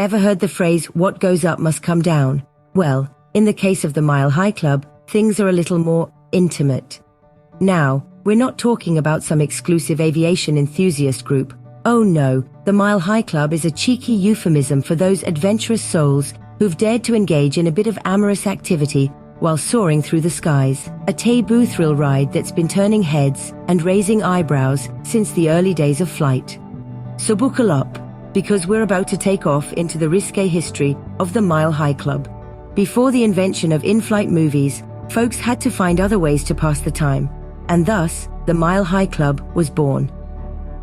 Ever heard the phrase, "What goes up must come down"? Well, in the case of the Mile High Club, things are a little more intimate. Now, we're not talking about some exclusive aviation enthusiast group. Oh no, the Mile High Club is a cheeky euphemism for those adventurous souls who've dared to engage in a bit of amorous activity while soaring through the skies. A taboo thrill ride that's been turning heads and raising eyebrows since the early days of flight. So buckle up, because we're about to take off into the risque history of the Mile High Club. Before the invention of in-flight movies, folks had to find other ways to pass the time, and thus, the Mile High Club was born.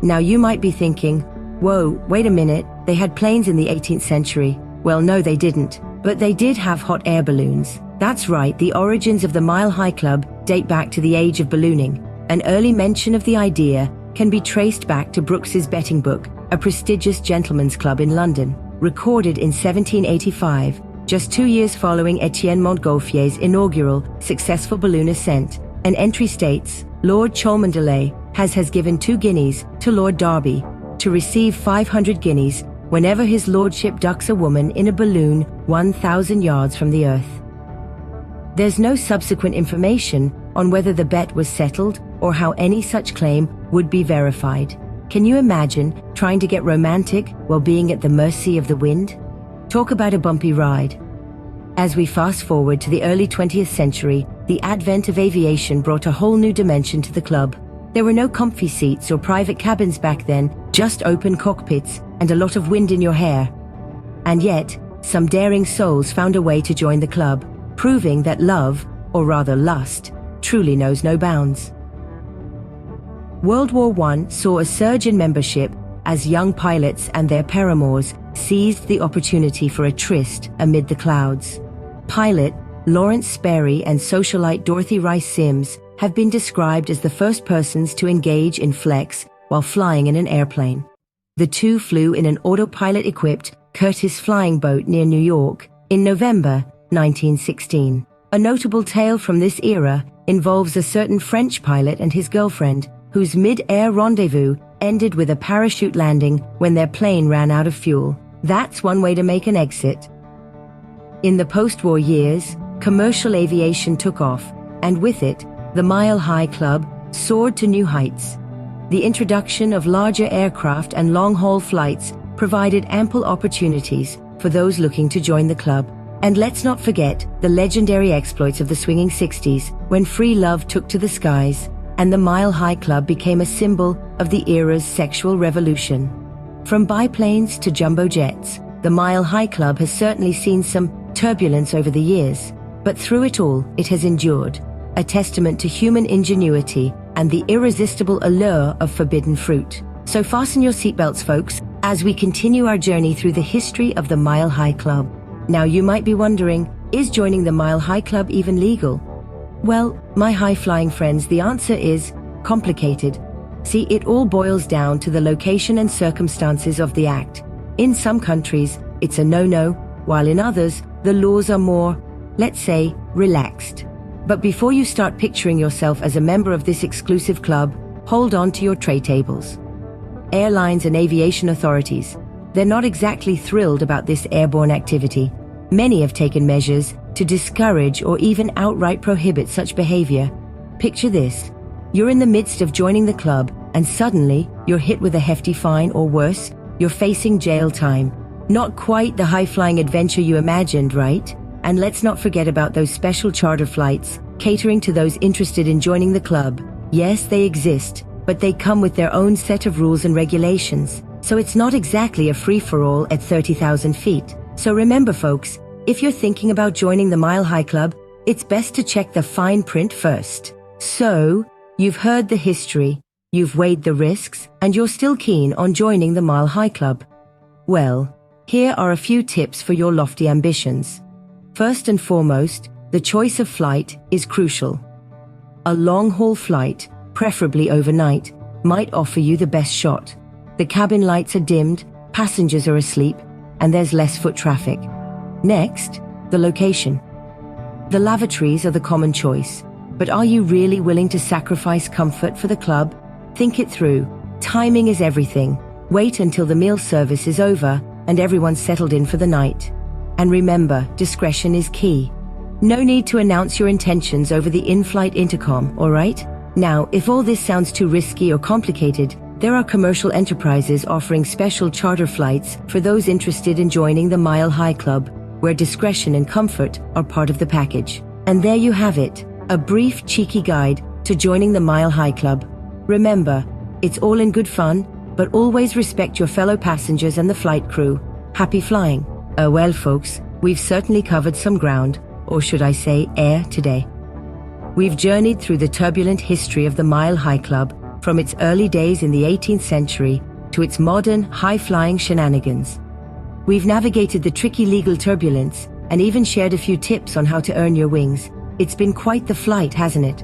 Now you might be thinking, whoa, wait a minute, they had planes in the 18th century. Well, no, they didn't, but they did have hot air balloons. That's right, the origins of the Mile High Club date back to the age of ballooning. An early mention of the idea can be traced back to Brooks's Betting Book, a prestigious gentleman's club in London, recorded in 1785, just 2 years following Etienne Montgolfier's inaugural successful balloon ascent. An entry states, Lord Cholmondeley has given 2 guineas to Lord Derby to receive 500 guineas whenever his lordship ducks a woman in a balloon 1,000 yards from the earth. There's no subsequent information on whether the bet was settled or how any such claim would be verified. Can you imagine trying to get romantic while being at the mercy of the wind? Talk about a bumpy ride. As we fast forward to the early 20th century, the advent of aviation brought a whole new dimension to the club. There were no comfy seats or private cabins back then, just open cockpits and a lot of wind in your hair. And yet, some daring souls found a way to join the club, proving that love, or rather lust, truly knows no bounds. World War I saw a surge in membership as young pilots and their paramours seized the opportunity for a tryst amid the clouds. Pilot Lawrence Sperry and socialite Dorothy Rice Sims have been described as the first persons to engage in flex while flying in an airplane. The two flew in an autopilot-equipped Curtiss flying boat near New York in November 1916. A notable tale from this era involves a certain French pilot and his girlfriend, whose mid-air rendezvous ended with a parachute landing when their plane ran out of fuel. That's one way to make an exit. In the post-war years, commercial aviation took off, and with it, the Mile High Club soared to new heights. The introduction of larger aircraft and long-haul flights provided ample opportunities for those looking to join the club. And let's not forget the legendary exploits of the swinging 60s, when free love took to the skies, and the Mile High Club became a symbol of the era's sexual revolution. From biplanes to jumbo jets, the Mile High Club has certainly seen some turbulence over the years, but through it all, it has endured, a testament to human ingenuity and the irresistible allure of forbidden fruit. So fasten your seatbelts, folks, as we continue our journey through the history of the Mile High Club. Now you might be wondering, is joining the Mile High Club even legal? Well, my high-flying friends, the answer is complicated. See, it all boils down to the location and circumstances of the act. In some countries, it's a no-no, while in others, the laws are more, let's say, relaxed. But before you start picturing yourself as a member of this exclusive club, hold on to your tray tables. Airlines and aviation authorities, they're not exactly thrilled about this airborne activity. Many have taken measures to discourage or even outright prohibit such behavior. Picture this. You're in the midst of joining the club, and suddenly you're hit with a hefty fine, or worse, you're facing jail time. Not quite the high-flying adventure you imagined, right? And let's not forget about those special charter flights, catering to those interested in joining the club. Yes, they exist, but they come with their own set of rules and regulations. So it's not exactly a free-for-all at 30,000 feet. So remember, folks, if you're thinking about joining the Mile High Club, it's best to check the fine print first. So, you've heard the history, you've weighed the risks, and you're still keen on joining the Mile High Club. Well, here are a few tips for your lofty ambitions. First and foremost, the choice of flight is crucial. A long-haul flight, preferably overnight, might offer you the best shot. The cabin lights are dimmed, passengers are asleep, and there's less foot traffic. Next, the location. The lavatories are the common choice, but are you really willing to sacrifice comfort for the club? Think it through. Timing is everything. Wait until the meal service is over and everyone's settled in for the night. And remember, discretion is key. No need to announce your intentions over the in-flight intercom, alright? Now, if all this sounds too risky or complicated, there are commercial enterprises offering special charter flights for those interested in joining the Mile High Club, where discretion and comfort are part of the package. And there you have it, a brief, cheeky guide to joining the Mile High Club. Remember, it's all in good fun, but always respect your fellow passengers and the flight crew. Happy flying. Well, folks, we've certainly covered some ground, or should I say air, today. We've journeyed through the turbulent history of the Mile High Club, from its early days in the 18th century to its modern, high-flying shenanigans. We've navigated the tricky legal turbulence and even shared a few tips on how to earn your wings. It's been quite the flight, hasn't it?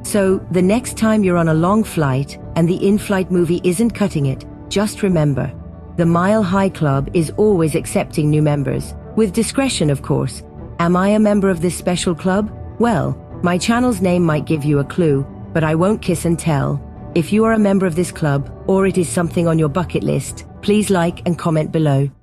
So, the next time you're on a long flight and the in-flight movie isn't cutting it, just remember, the Mile High Club is always accepting new members. With discretion, of course. Am I a member of this special club? Well, my channel's name might give you a clue, but I won't kiss and tell. If you are a member of this club, or it is something on your bucket list, please like and comment below.